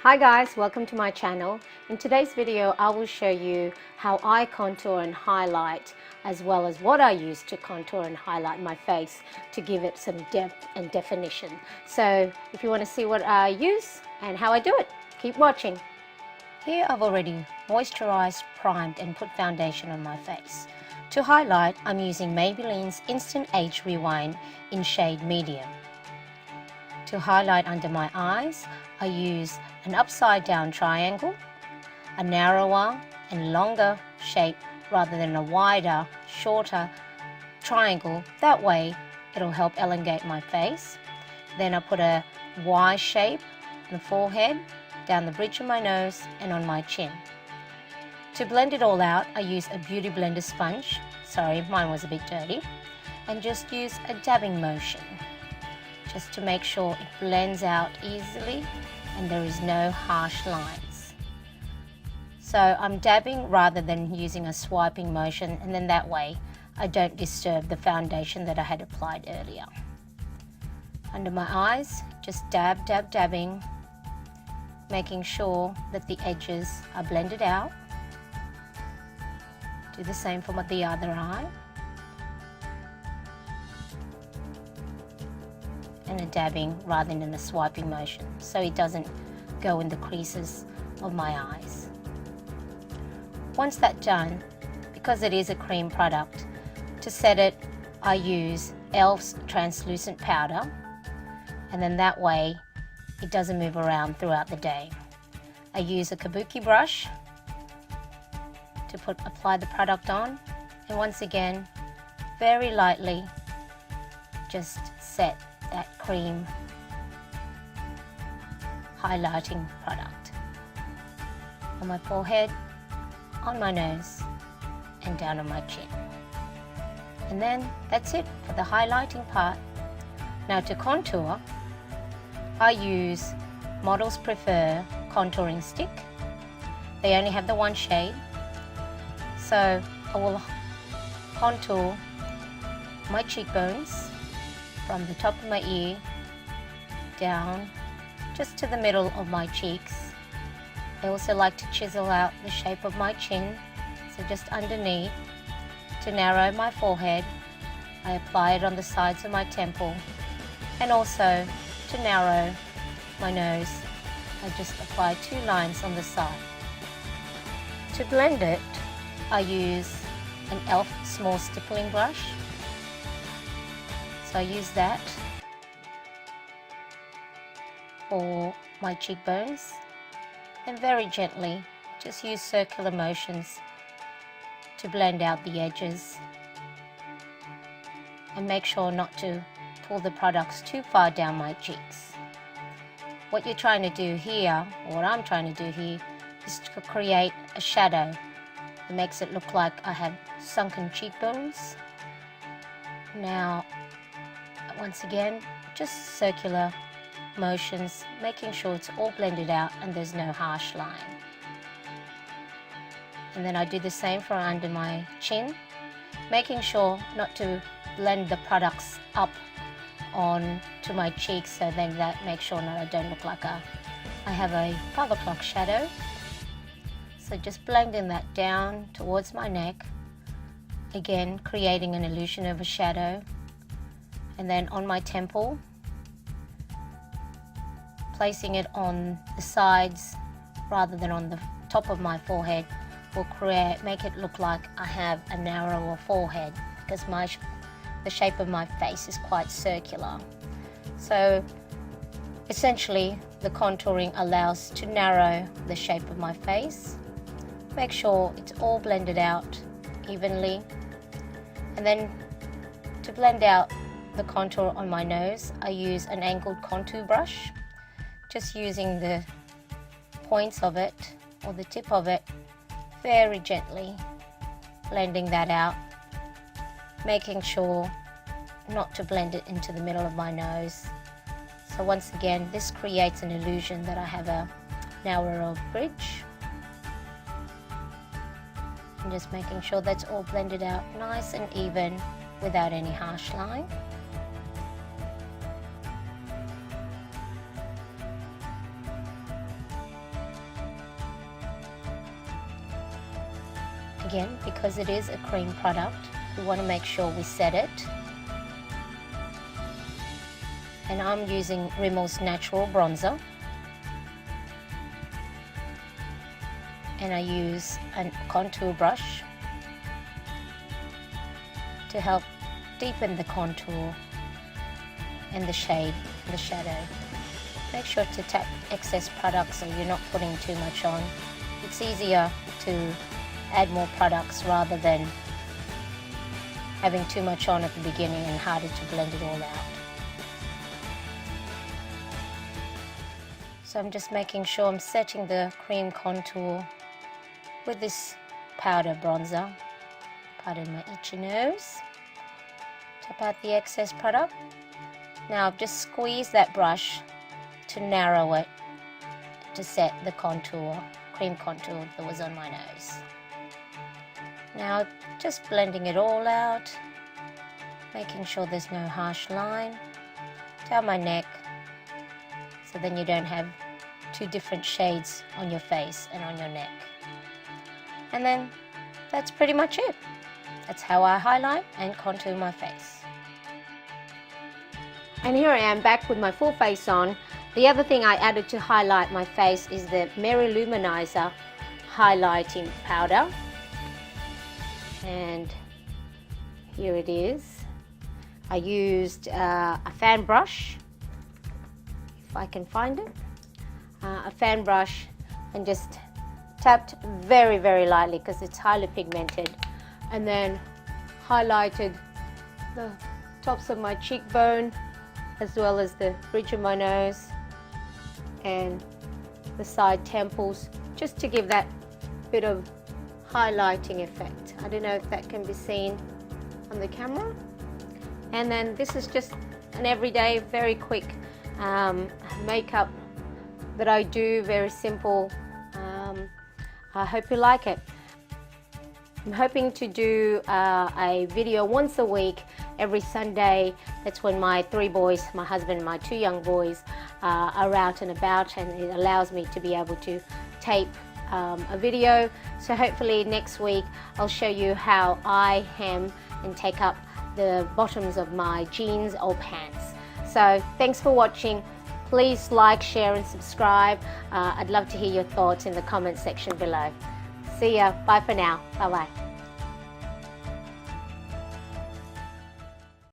Hi guys, welcome to my channel. In today's video I will show you how I contour and highlight, as well as what I use to contour and highlight my face to give it some depth and definition. So if you want to see what I use and how I do it, keep watching. Here I've already moisturized, primed and put foundation on my face. To highlight, I'm using Maybelline's Instant Age Rewind in shade medium. To highlight under my eyes, I use an upside down triangle, a narrower and longer shape rather than a wider, shorter triangle. That way it'll help elongate my face. Then I put a Y shape on the forehead, down the bridge of my nose and on my chin. To blend it all out, I use a beauty blender sponge, sorry mine was a bit dirty, and just use a dabbing motion just to make sure it blends out easily and there is no harsh lines. So I'm dabbing rather than using a swiping motion, and then that way I don't disturb the foundation that I had applied earlier. Under my eyes, just dabbing, making sure that the edges are blended out. Do the same for the other eye. And a dabbing rather than a swiping motion, so it doesn't go in the creases of my eyes. Once that's done, because it is a cream product, to set it I use e.l.f.'s translucent powder, and then that way it doesn't move around throughout the day. I use a Kabuki brush to apply the product on, and once again very lightly just set that cream highlighting product on my forehead, on my nose and down on my chin. And then that's it for the highlighting part. Now to contour, I use Models Prefer contouring stick. They only have the one shade, so I will contour my cheekbones from the top of my ear down just to the middle of my cheeks. I also like to chisel out the shape of my chin, so just underneath. To narrow my forehead, I apply it on the sides of my temple, and also to narrow my nose, I just apply 2 lines on the side. To blend it, I use an e.l.f. small stippling brush. So I use that for my cheekbones, and very gently just use circular motions to blend out the edges, and make sure not to pull the products too far down my cheeks. What you're trying to do here, or what I'm trying to do here, is to create a shadow that makes it look like I have sunken cheekbones. Now once again, just circular motions, making sure it's all blended out and there's no harsh line. And then I do the same for under my chin, making sure not to blend the products up on to my cheeks, so then that makes sure that I don't look like I have a 5 o'clock shadow. So just blending that down towards my neck, again creating an illusion of a shadow. And then on my temple, placing it on the sides rather than on the top of my forehead will make it look like I have a narrower forehead, because the shape of my face is quite circular. So essentially the contouring allows to narrow the shape of my face, make sure it's all blended out evenly. And then to blend out the contour on my nose, I use an angled contour brush, just using the points of it or the tip of it, very gently blending that out, making sure not to blend it into the middle of my nose. So once again, this creates an illusion that I have a narrower bridge, and just making sure that's all blended out nice and even without any harsh line. Again, because it is a cream product, we want to make sure we set it. And I'm using Rimmel's Natural Bronzer. And I use a contour brush to help deepen the contour and the shade, the shadow. Make sure to tap excess product so you're not putting too much on. It's easier to add more products rather than having too much on at the beginning and harder to blend it all out. So I'm just making sure I'm setting the cream contour with this powder bronzer. Pardon my itchy nose. Tap out the excess product. Now I've just squeezed that brush to narrow it to set the contour, cream contour that was on my nose. Now just blending it all out, making sure there's no harsh line down my neck, so then you don't have two different shades on your face and on your neck. And then that's pretty much it. That's how I highlight and contour my face. And here I am back with my full face on. The other thing I added to highlight my face is the Mary Lou Manizer highlighting powder. And here it is. I used a fan brush, if I can find it. A fan brush, and just tapped very, very lightly because it's highly pigmented, and then highlighted the tops of my cheekbone as well as the bridge of my nose and the side temples, just to give that bit of highlighting effect. I don't know if that can be seen on the camera. And then this is just an everyday, very quick makeup that I do, very simple. I hope you like it. I'm hoping to do a video once a week, every Sunday. That's when my three boys, my husband, my two young boys are out and about, and it allows me to be able to tape a video. So hopefully next week I'll show you how I hem and take up the bottoms of my jeans or pants. So thanks for watching. Please like, share and subscribe. I'd love to hear your thoughts in the comment section below. See ya. Bye for now. Bye bye.